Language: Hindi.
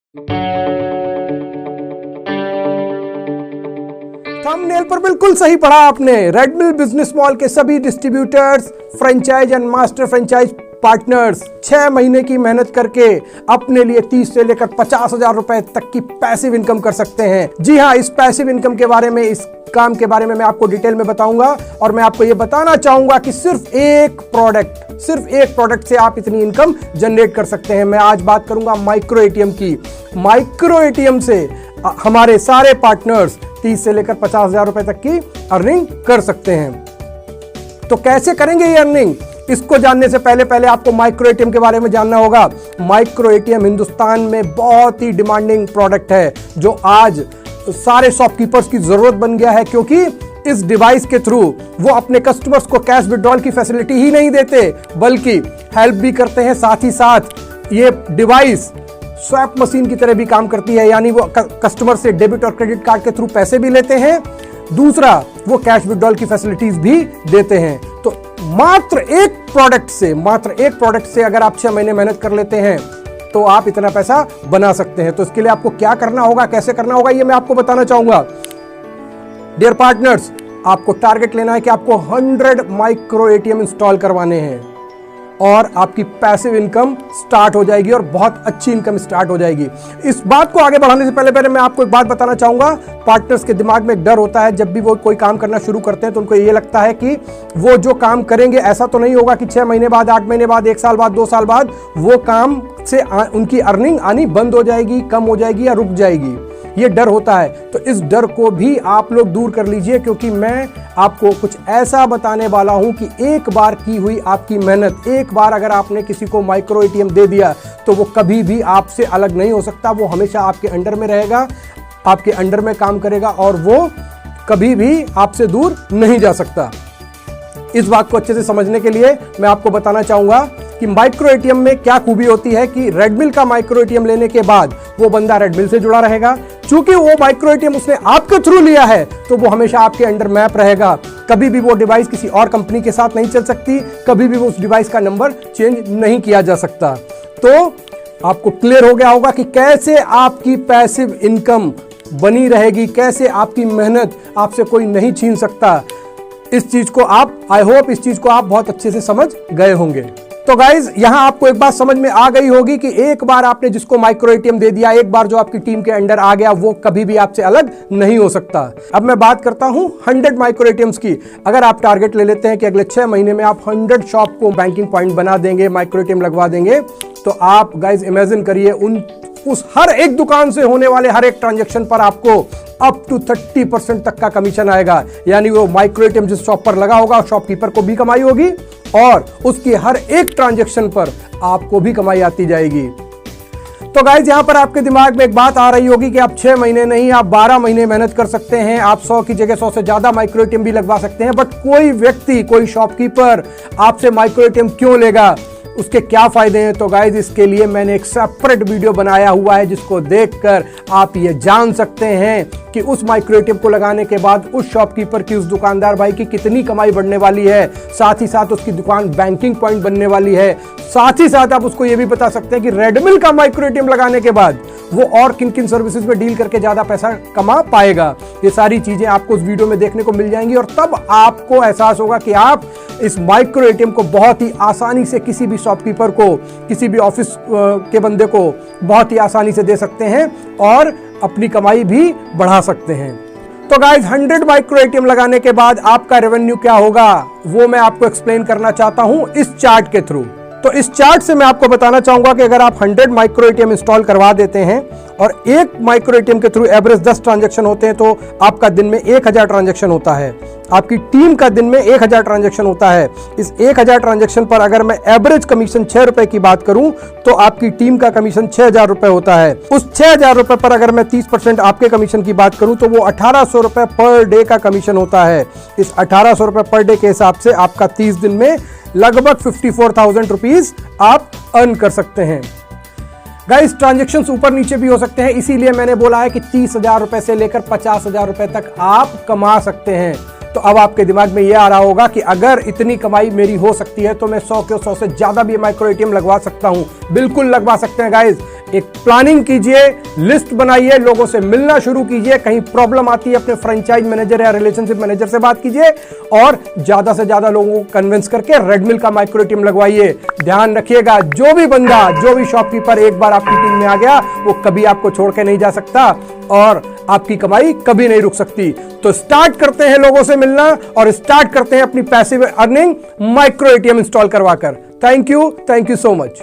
थंबनेल पर बिल्कुल सही पढ़ा आपने। रेडमिल बिजनेस मॉल के सभी distributors, franchise and master franchise partners 6 महीने की मेहनत करके अपने लिए 30 से लेकर 50,000 रुपए तक की पैसिव इनकम कर सकते हैं। जी हाँ, इस पैसिव इनकम के बारे में, इस काम के बारे में मैं आपको डिटेल में बताऊंगा और मैं आपको यह बताना चाहूंगा कि सिर्फ एक प्रोडक्ट से आप इतनी इनकम जनरेट कर सकते हैं। मैं आज बात करूंगा माइक्रो एटीएम की। माइक्रो एटीएम से हमारे सारे पार्टनर्स 30 से लेकर 50,000 रुपए तक की अर्निंग कर सकते हैं। तो कैसे करेंगे ये अर्निंग? इसको जानने से पहले आपको माइक्रो एटीएम के बारे में जानना होगा। माइक्रो एटीएम हिंदुस्तान में बहुत ही डिमांडिंग प्रोडक्ट है, जो आज सारे शॉपकीपर्स की जरूरत बन गया है, क्योंकि इस डिवाइस के थ्रू वो अपने कस्टमर्स को कैश विड्रॉल की फैसिलिटी ही नहीं देते, बल्कि हेल्प भी करते हैं। साथ ही साथ ये डिवाइस स्वैप मशीन की तरह भी काम करती है, यानी वो कस्टमर से डेबिट और क्रेडिट कार्ड के थ्रू पैसे भी लेते हैं। दूसरा, वो कैश विड्रॉल की फैसिलिटीज भी देते हैं। तो मात्र एक प्रोडक्ट से अगर आप 6 महीने मेहनत कर लेते हैं तो आप इतना पैसा बना सकते हैं। तो इसके लिए आपको क्या करना होगा, कैसे करना होगा, ये मैं आपको बताना चाहूंगा। डियर पार्टनर्स, आपको टारगेट लेना है कि आपको 100 माइक्रो एटीएम इंस्टॉल करवाने हैं और आपकी पैसिव इनकम स्टार्ट हो जाएगी और बहुत अच्छी इनकम स्टार्ट हो जाएगी। इस बात को आगे बढ़ाने से पहले मैं आपको एक बात बताना चाहूंगा। पार्टनर्स के दिमाग में एक डर होता है, जब भी वो कोई काम करना शुरू करते हैं तो उनको ये लगता है कि वो जो काम करेंगे ऐसा तो नहीं होगा कि 6 महीने बाद, 8 महीने बाद, 1 साल बाद, 2 साल बाद वो काम से उनकी अर्निंग आनी बंद हो जाएगी, कम हो जाएगी या रुक जाएगी। ये डर होता है। तो इस डर को भी आप लोग दूर कर लीजिए, क्योंकि मैं आपको कुछ ऐसा बताने वाला हूं कि एक बार की हुई आपकी मेहनत, एक बार अगर आपने किसी को माइक्रो एटीएम दे दिया तो वो कभी भी आपसे अलग नहीं हो सकता। वो हमेशा आपके अंडर में रहेगा, आपके अंडर में काम करेगा और वो कभी भी आपसे दूर नहीं जा सकता। इस बात को अच्छे से समझने के लिए मैं आपको बताना चाहूंगा कि माइक्रो एटीएम में क्या खूबी होती है कि रेडमिल का माइक्रो एटीएम लेने के बाद वो बंदा रेडमिल से जुड़ा रहेगा। चूंकि वो माइक्रो एटीएम उसने आपके थ्रू लिया है तो वो हमेशा आपके अंडर मैप रहेगा। कभी भी वो डिवाइस किसी और कंपनी के साथ नहीं चल सकती, कभी भी वो उस डिवाइस का नंबर चेंज नहीं किया जा सकता। तो आपको क्लियर हो गया होगा कि कैसे आपकी पैसिव इनकम बनी रहेगी, कैसे आपकी मेहनत आपसे कोई नहीं छीन सकता। इस चीज को आई होप इस चीज को आप बहुत अच्छे से समझ गए होंगे। तो गाइज, यहां आपको एक बात समझ में आ गई होगी कि एक बार आपने जिसको माइक्रो एटीएम दे दिया, एक बार जो आपकी टीम के अंडर आ गया, वो कभी भी आपसे अलग नहीं हो सकता। अब मैं बात करता हूं 100 माइक्रो एटीएम्स की। अगर आप टारगेट ले लेते हैं कि अगले 6 महीने में आप 100 शॉप को बैंकिंग पॉइंट बना देंगे, माइक्रो एटीएम लगवा देंगे, तो आप गाइज इमेजिन करिए उस हर एक दुकान से होने वाले हर एक ट्रांजैक्शन पर आपको अप टू 30% तक का कमीशन आएगा। यानी वो माइक्रो एटीएम जिस शॉप पर लगा होगा, शॉपकीपर को भी कमाई होगी और उसकी हर एक ट्रांजैक्शन पर आपको भी कमाई आती जाएगी। तो गाइज, यहां पर आपके दिमाग में एक बात आ रही होगी कि आप 6 महीने नहीं, आप 12 महीने मेहनत कर सकते हैं, आप 100 की जगह 100 से ज्यादा माइक्रो एटीएम भी लगवा सकते हैं। बट कोई व्यक्ति, कोई शॉपकीपर आपसे माइक्रो एटीएम क्यों लेगा, उसके क्या फायदे हैं? तो गाइज, इसके लिए मैंने एक सेपरेट वीडियो बनाया हुआ है, जिसको देखकर आप ये जान सकते हैं कि उस माइक्रो एटीएम को लगाने के बाद उस शॉपकीपर की, उस दुकानदार भाई की कितनी कमाई बढ़ने वाली है। साथ ही साथ उसकी दुकान बैंकिंग पॉइंट बनने वाली है। साथ ही साथ आप उसको ये भी बता सकते हैं कि रेडमिल का माइक्रो एटीएम लगाने के बाद वो और किन किन सर्विसेज में डील करके ज्यादा पैसा कमा पाएगा। ये सारी चीजें आपको उस वीडियो में देखने को मिल जाएंगी और तब आपको एहसास होगा कि आप इस माइक्रो एटीएम को बहुत ही आसानी से किसी भी शॉपकीपर को, किसी भी ऑफिस के बंदे को बहुत ही आसानी से दे सकते हैं और अपनी कमाई भी बढ़ा सकते हैं। तो गाइज, 100 माइक्रो एटीएम लगाने के बाद आपका रेवेन्यू क्या होगा, वो मैं आपको एक्सप्लेन करना चाहता हूं इस चार्ट के थ्रू। तो इस चार्ट से मैं आपको बताना चाहूंगा कि अगर आप 100 माइक्रो एटीएम इंस्टॉल करवा देते हैं और एक माइक्रो एटीएम के थ्रू एवरेज 10 ट्रांजैक्शन होते हैं, तो आपका दिन में 1000 ट्रांजैक्शन होता है। आपकी टीम का दिन में 1000 ट्रांजैक्शन होता है। इस 1000 ट्रांजैक्शन पर अगर मैं एवरेज कमीशन 6 रुपए की बात करूं तो आपकी टीम का कमीशन 6000 रुपए होता है। उस 6000 रुपए पर अगर मैं 30% आपके कमीशन की बात करूं तो वो 1800 रुपए पर डे का कमीशन होता है। इस 1800 रुपए पर डे के हिसाब से आपका 30 दिन में लगभग 54,000 रुपीज आप अर्न कर सकते हैं। गाइस, ट्रांजैक्शंस ऊपर नीचे भी हो सकते हैं, इसीलिए मैंने बोला है कि 30,000 रुपए से लेकर 50,000 रुपए तक आप कमा सकते हैं। तो अब आपके दिमाग में यह आ रहा होगा कि अगर इतनी कमाई मेरी हो सकती है तो मैं 100 के 100 से ज्यादा भी माइक्रो एटीएम लगवा सकता हूं। बिल्कुल लगवा सकते हैं गाइस। एक प्लानिंग कीजिए, लिस्ट बनाइए, लोगों से मिलना शुरू कीजिए, कहीं प्रॉब्लम आती है अपने फ्रेंचाइज मैनेजर या रिलेशनशिप मैनेजर से बात कीजिए और ज्यादा से ज्यादा लोगों को कन्विंस करके रेड मिल का माइक्रो एटीएम लगवाइए। ध्यान रखिएगा, जो भी बंदा, जो भी शॉपकीपर एक बार आपकी टीम में आ गया वो कभी आपको छोड़ के नहीं जा सकता और आपकी कमाई कभी नहीं रुक सकती। तो स्टार्ट करते हैं लोगों से मिलना और स्टार्ट करते हैं अपनी passive earning micro ATM install करवाकर। Thank you so much.